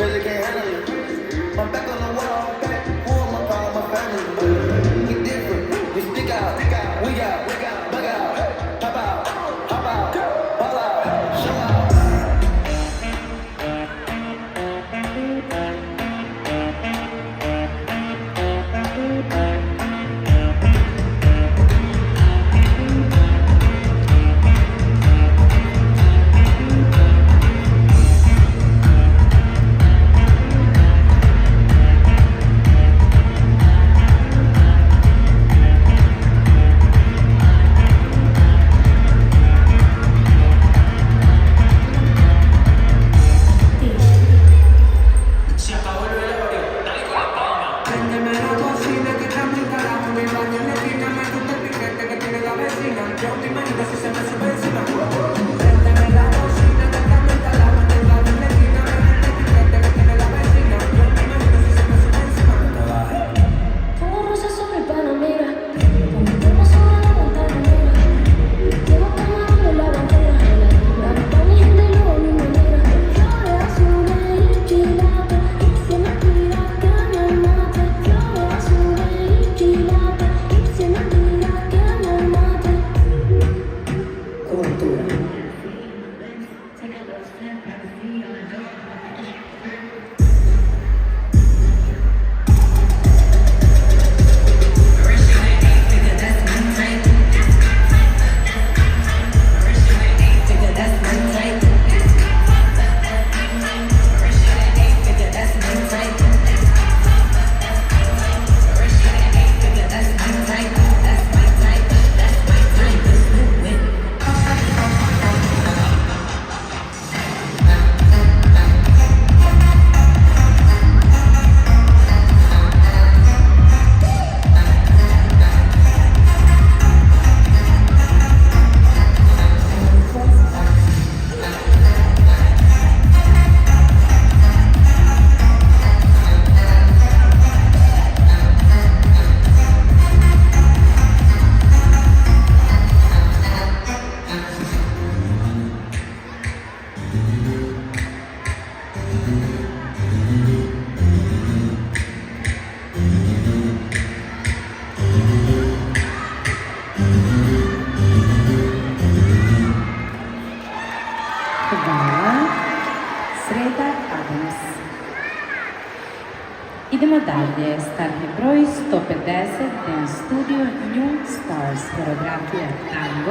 crazy, can't handle it. My back on the wall, back, who am I calling my family? We different, we stick out, we got, bug out, pop out, hop out, ball out, show out. Sreda Adams. Idemo dalje, startni broj 150, Dance Studio, New Stars, koreografija tango.